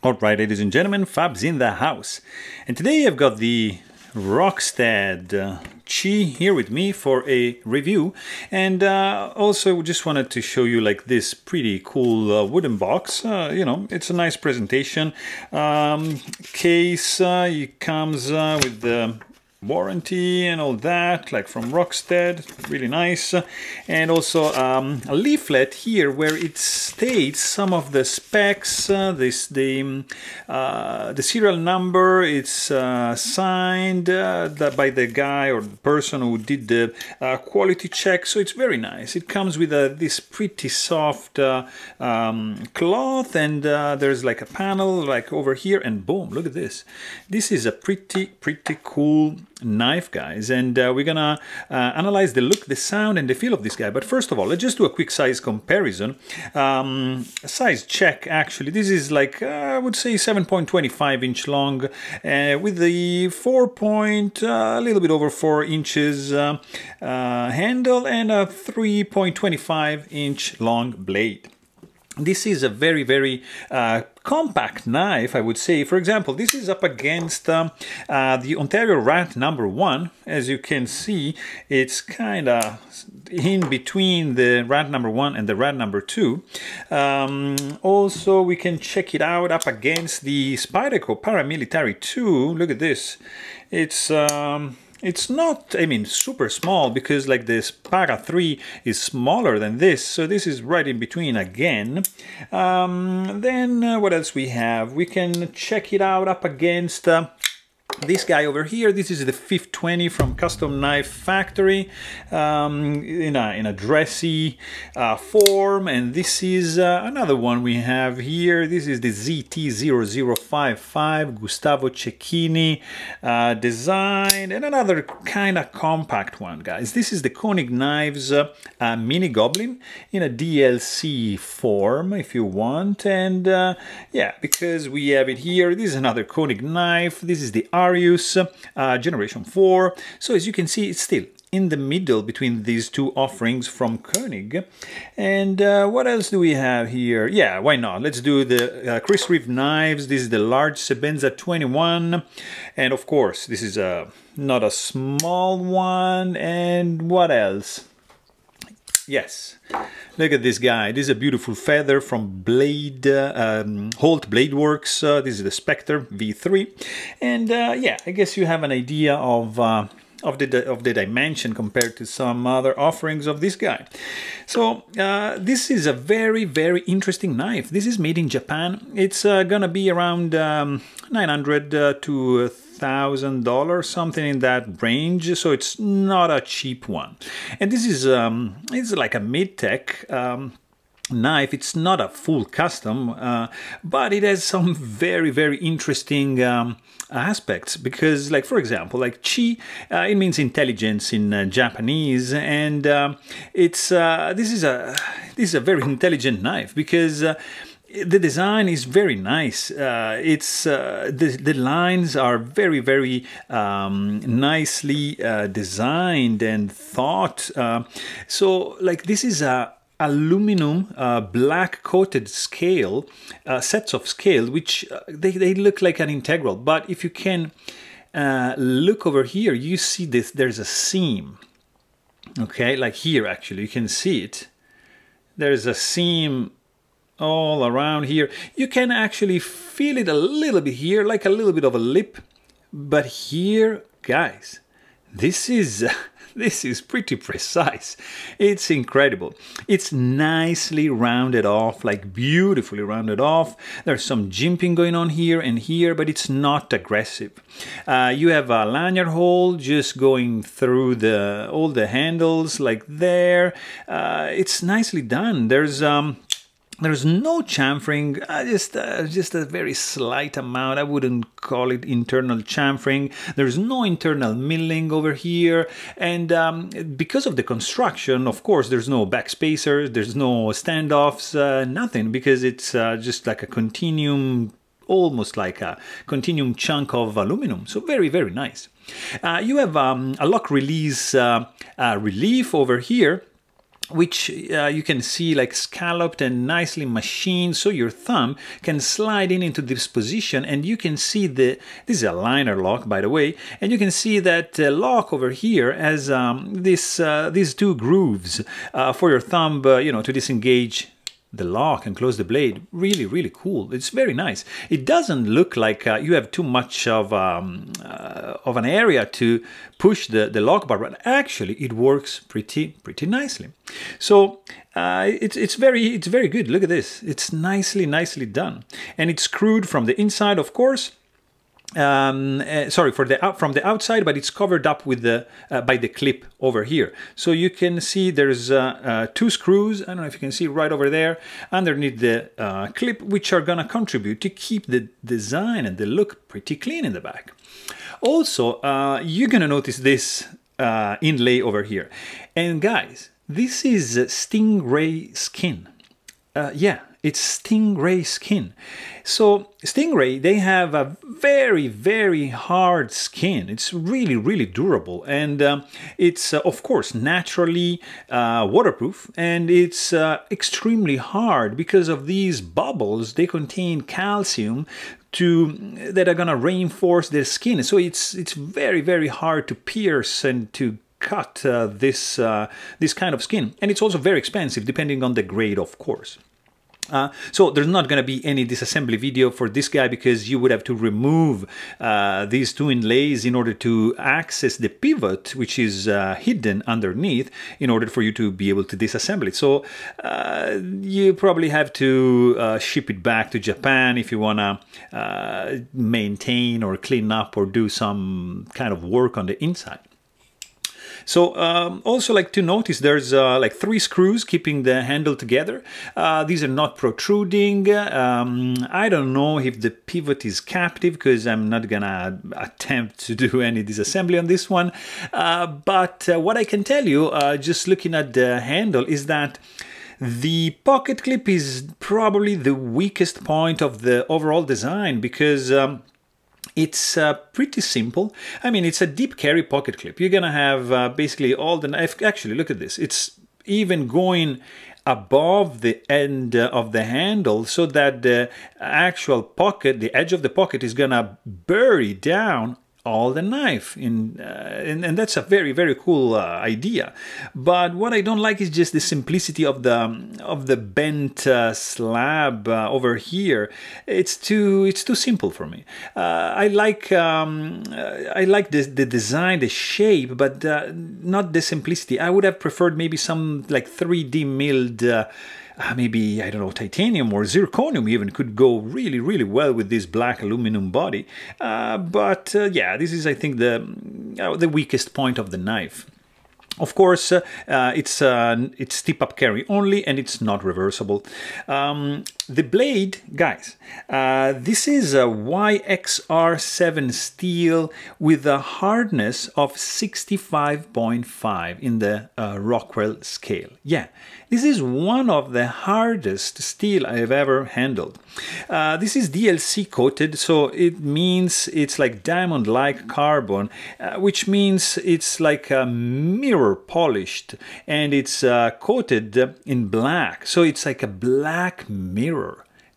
Alright, ladies and gentlemen, Fab's in the house. And today I've got the Rockstead Chi here with me for a review. And also just wanted to show you like this pretty cool wooden box. You know, it's a nice presentation. Case, it comes with the warranty and all that, like from Rockstead, really nice. And also a leaflet here where it states some of the specs, the serial number. It's signed by the guy or the person who did the quality check, so it's very nice. It comes with this pretty soft cloth, and there's like a panel like over here, and boom, look at this. This is a pretty cool knife, guys, and we're gonna analyze the look, the sound, and the feel of this guy. But first of all, let's just do a quick size comparison. Size check, actually. This is like I would say 7.25 inch long, with the a little bit over 4 inches handle and a 3.25 inch long blade. This is a very compact knife, I would say. For example, this is up against the Ontario Rat number 1. As you can see, it's kind of in between the Rat number 1 and the Rat number 2. Also, we can check it out up against the Spyderco Paramilitary 2. Look at this. It's not, I mean, super small, because like this Para 3 is smaller than this, so this is right in between again. Then what else we have? We can check it out up against this guy over here. This is the 520 from Custom Knife Factory, in a dressy form, and this is another one we have here. This is the ZT0055 Gustavo Cecchini design, and another kind of compact one, guys. This is the Koenig Knives Mini Goblin in a DLC form, if you want, and yeah, because we have it here. This is another Koenig knife. This is the Arius Generation 4. So as you can see, it's still in the middle between these two offerings from Koenig. And what else do we have here? Yeah, why not? Let's do the Chris Reeve knives. This is the large Sebenza 21. And of course, this is not a small one. And what else? Yes, look at this guy. This is a beautiful feather from Holt Blade Works. This is the Spectre V3, and yeah, I guess you have an idea of the dimension compared to some other offerings of this guy. So this is a very interesting knife. This is made in Japan. It's gonna be around $900 to $1,000, something in that range, so it's not a cheap one. And this is it's like a mid-tech knife. It's not a full custom, but it has some very interesting aspects, because, like, for example, like Chi, it means intelligence in Japanese, and this is a very intelligent knife, because the design is very nice. The lines are very nicely designed and thought. So like, this is a aluminum black coated scale, sets of scale, which they look like an integral. But if you can look over here, you see this. There's a seam. Okay, like here actually, you can see it. There's a seam all around here. You can actually feel it a little bit here, like a little bit of a lip. But here, guys, this is pretty precise. It's incredible. It's nicely rounded off, like beautifully rounded off. There's some jimping going on here and here, but it's not aggressive. You have a lanyard hole just going through all the handles, like there. It's nicely done. There's no chamfering, just a very slight amount. I wouldn't call it internal chamfering. There's no internal milling over here. And because of the construction, of course, there's no backspacers, there's no standoffs, nothing, because it's just like a continuum, almost like a continuum chunk of aluminum. So very nice. You have a lock release relief over here. which you can see like scalloped and nicely machined, so your thumb can slide in into this position, and you can see this is a liner lock, by the way, and you can see that lock over here has these two grooves for your thumb, you know, to disengage the lock and close the blade. Really, really cool. It's very nice. It doesn't look like you have too much of an area to push the lock bar, but actually it works pretty nicely. So it's very good. Look at this. It's nicely done, and it's screwed from the inside, of course. Sorry, from the outside, but it's covered up with the by the clip over here. So you can see there's two screws, I don't know if you can see right over there, underneath the clip, which are gonna contribute to keep the design and the look pretty clean in the back. Also, you're gonna notice this inlay over here. And guys, this is Stingray Skin. Yeah, it's Stingray Skin. So Stingray, they have a very hard skin. It's really durable, and it's of course naturally waterproof, and it's extremely hard because of these bubbles. They contain calcium that are gonna reinforce their skin. So it's very hard to pierce and to cut this kind of skin, and it's also very expensive depending on the grade, of course. So there's not going to be any disassembly video for this guy, because you would have to remove these two inlays in order to access the pivot, which is hidden underneath, in order for you to be able to disassemble it. So you probably have to ship it back to Japan if you want to maintain or clean up or do some kind of work on the inside. So also like to notice there's like 3 screws keeping the handle together. These are not protruding. I don't know if the pivot is captive, because I'm not gonna attempt to do any disassembly on this one. But what I can tell you, just looking at the handle, is that the pocket clip is probably the weakest point of the overall design, because it's pretty simple. I mean, it's a deep carry pocket clip. You're gonna have basically all the knife. Actually, look at this. It's even going above the end of the handle, so that the actual pocket, the edge of the pocket, is gonna bury down all the knife and that's a very cool idea. But what I don't like is just the simplicity of the bent slab over here. It's too simple for me. I like the design, the shape, but not the simplicity. I would have preferred maybe some like 3D milled maybe, I don't know, titanium or zirconium even could go really well with this black aluminum body. But yeah, this is, I think, the weakest point of the knife. Of course, it's tip-up carry only, and it's not reversible. The blade, guys, this is a YXR7 steel with a hardness of 65.5 in the Rockwell scale. Yeah, this is one of the hardest steel I've ever handled. This is DLC coated, so it means it's like diamond-like carbon, which means it's like a mirror polished, and it's coated in black, so it's like a black mirror.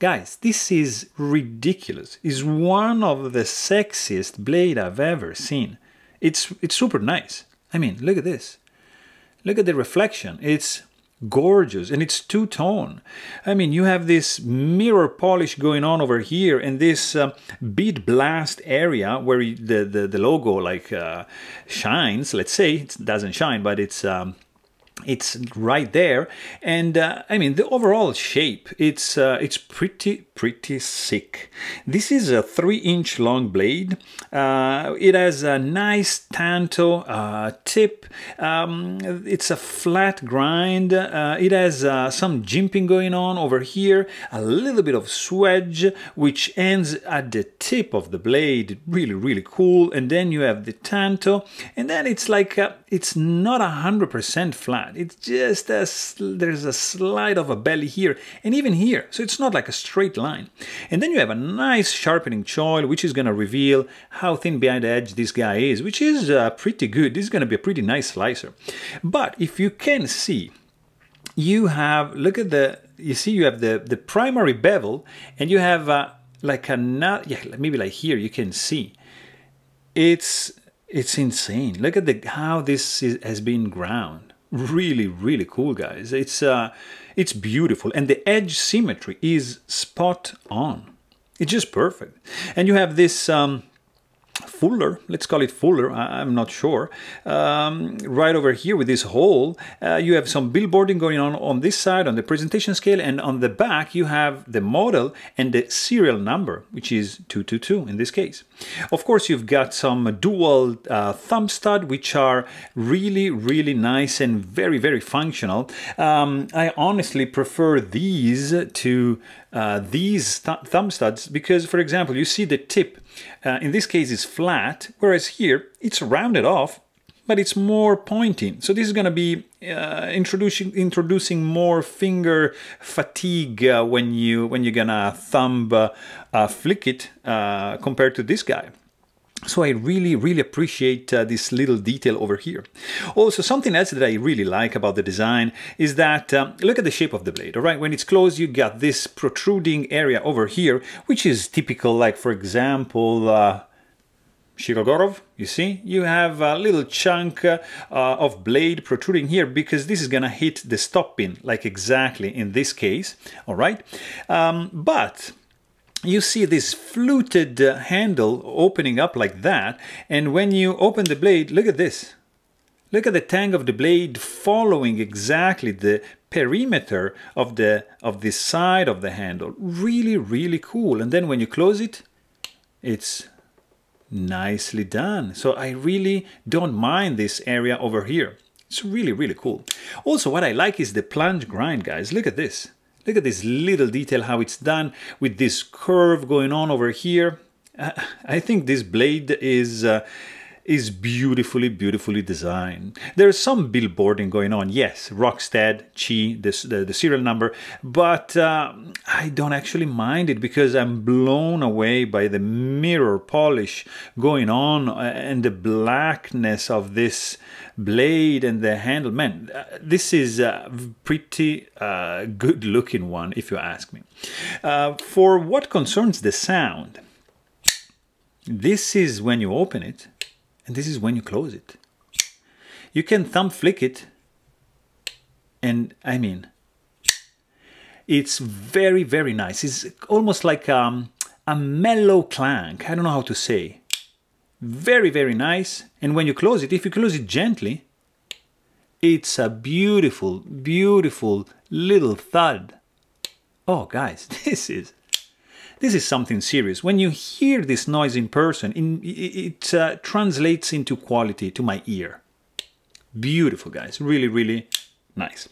Guys, this is ridiculous. It's one of the sexiest blade I've ever seen. It's super nice. I mean, look at this. Look at the reflection. It's gorgeous, and it's two-tone. I mean, you have this mirror polish going on over here, and this bead blast area where the logo like shines. Let's say it doesn't shine, but it's right there. And I mean, the overall shape, it's pretty sick. This is a 3-inch long blade. It has a nice tanto tip. It's a flat grind. It has some jimping going on over here, a little bit of swedge, which ends at the tip of the blade. Really cool. And then you have the tanto, and then it's like it's not 100% flat. It's just there's a slide of a belly here and even here, so it's not like a straight line. And then you have a nice sharpening choil, which is going to reveal how thin behind the edge this guy is, which is pretty good. This is going to be a pretty nice slicer. But if you can see, you have, look at the, you see you have the primary bevel, and you have like another, yeah, maybe like here you can see. It's insane. Look at the how this has been ground. Really, really cool, guys. It's beautiful, and the edge symmetry is spot on. It's just perfect. And you have this fuller, let's call it fuller, I'm not sure, right over here with this hole. You have some billboarding going on this side on the presentation scale, and on the back you have the model and the serial number, which is 222 in this case. Of course, you've got some dual thumb stud, which are really, really nice and very, very functional. I honestly prefer these to these thumb studs because, for example, you see the tip in this case is flat, whereas here it's rounded off, but it's more pointy. So this is going to be introducing more finger fatigue when you're gonna thumb flick it compared to this guy. So I really, really appreciate this little detail over here. Also, something else that I really like about the design is that, look at the shape of the blade, all right? When it's closed, you got this protruding area over here, which is typical, like, for example, Shirogorov, you see? You have a little chunk of blade protruding here because this is gonna hit the stop pin, like exactly in this case, all right? But you see this fluted handle opening up like that, and when you open the blade, look at this. Look at the tang of the blade following exactly the perimeter of the side of the handle. Really, really cool. And then when you close it, it's nicely done. So I really don't mind this area over here. It's really, really cool. Also, what I like is the plunge grind, guys. Look at this. Look at this little detail, how it's done with this curve going on over here. I think this blade is beautifully, beautifully designed. There's some billboarding going on, yes, Rockstead Chi, the serial number, but I don't actually mind it because I'm blown away by the mirror polish going on and the blackness of this blade and the handle. Man, this is a pretty good looking one, if you ask me. For what concerns the sound, this is when you open it, and this is when you close it. You can thumb flick it, and I mean, it's very, very nice. It's almost like a mellow clank. I don't know how to say. Very, very nice. And when you close it, if you close it gently, it's a beautiful, beautiful little thud. Oh, guys, this is something serious. When you hear this noise in person, it translates into quality to my ear. Beautiful, guys. Really, really nice.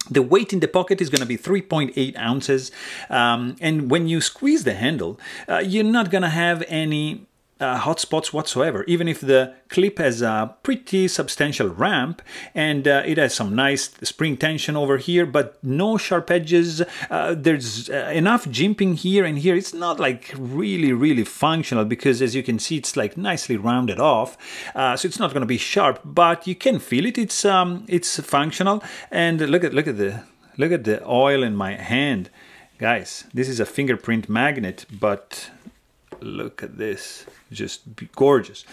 The weight in the pocket is going to be 3.8 ounces. And when you squeeze the handle, you're not going to have any hot spots whatsoever, even if the clip has a pretty substantial ramp and it has some nice spring tension over here, but no sharp edges. There's enough jimping here and here. It's not like really, really functional because, as you can see, it's like nicely rounded off, so it's not going to be sharp, but you can feel it. It's functional. And look at the oil in my hand, guys. This is a fingerprint magnet, but look at this, just gorgeous.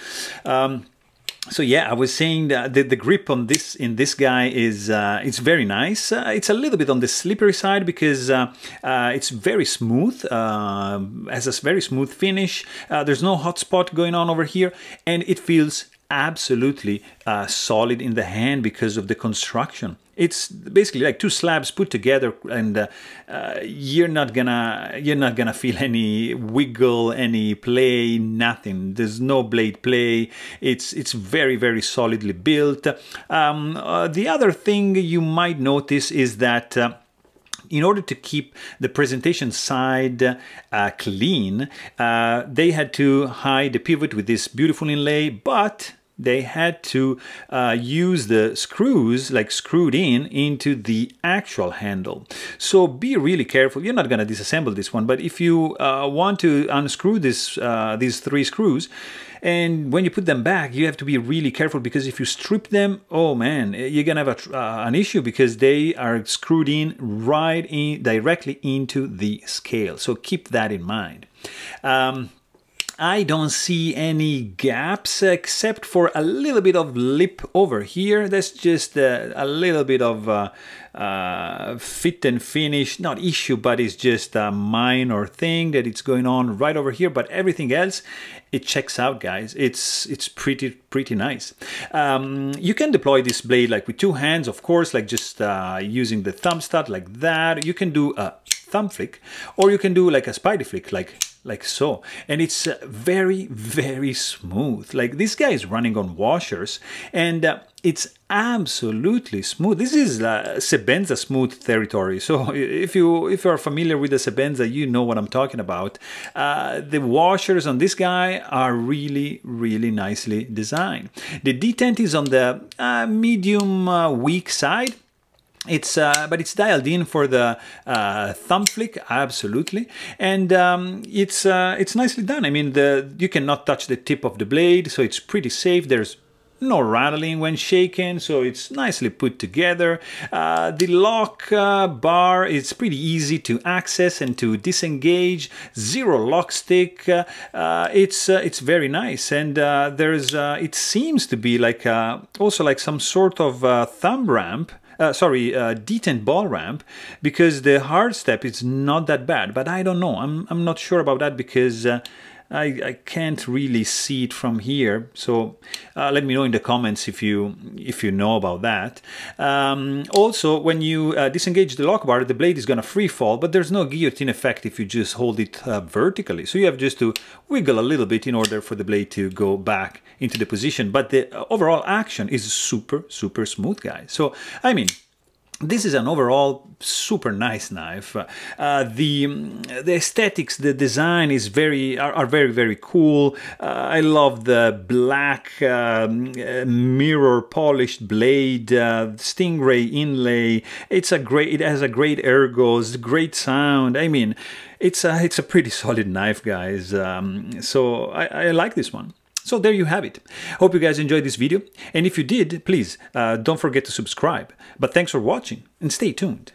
So yeah, I was saying that the grip on this in this guy is it's very nice. It's a little bit on the slippery side because it's very smooth, has a very smooth finish. There's no hot spot going on over here, and it feels absolutely solid in the hand because of the construction. It's basically like two slabs put together, and you're not gonna feel any wiggle, any play, nothing. There's no blade play. It's very, very solidly built. The other thing you might notice is that in order to keep the presentation side clean, they had to hide the pivot with this beautiful inlay, but they had to use the screws, like screwed into the actual handle. So be really careful. You're not going to disassemble this one, but if you want to unscrew this, these 3 screws, and when you put them back, you have to be really careful, because if you strip them, oh man, you're gonna have an issue, because they are screwed in right in directly into the scale. So keep that in mind. I don't see any gaps except for a little bit of lip over here. That's just a little bit of fit and finish, not issue, but it's just a minor thing that it's going on right over here. But everything else, it checks out, guys. It's pretty nice. You can deploy this blade like with 2 hands, of course, like just using the thumb stud like that. You can do a thumb flick, or you can do like a spidey flick, like so, and it's very smooth. Like, this guy is running on washers, and it's absolutely smooth. This is Sebenza smooth territory. So if you are familiar with the Sebenza, you know what I'm talking about. The washers on this guy are really nicely designed. The detent is on the medium weak side. But it's dialed in for the thumb flick, absolutely, and it's nicely done. I mean, you cannot touch the tip of the blade, so it's pretty safe. There's no rattling when shaken, so it's nicely put together. The lock bar is pretty easy to access and to disengage. 0 lock stick. It's very nice, and there's it seems to be like also like some sort of thumb ramp. Detent ball ramp, because the hard step is not that bad, but I don't know. I'm not sure about that, because I can't really see it from here. So let me know in the comments if you know about that. Also, when you disengage the lock bar, the blade is gonna free fall, but there's no guillotine effect if you just hold it vertically. So you have just to wiggle a little bit in order for the blade to go back into the position. But the overall action is super smooth, guys. So I mean, this is an overall super nice knife. The aesthetics, the design is are very cool. I love the black mirror polished blade, Stingray inlay. It has a great ergos, great sound. I mean, it's a pretty solid knife, guys. So I like this one. So there you have it. Hope you guys enjoyed this video, and if you did, please don't forget to subscribe. But thanks for watching, and stay tuned.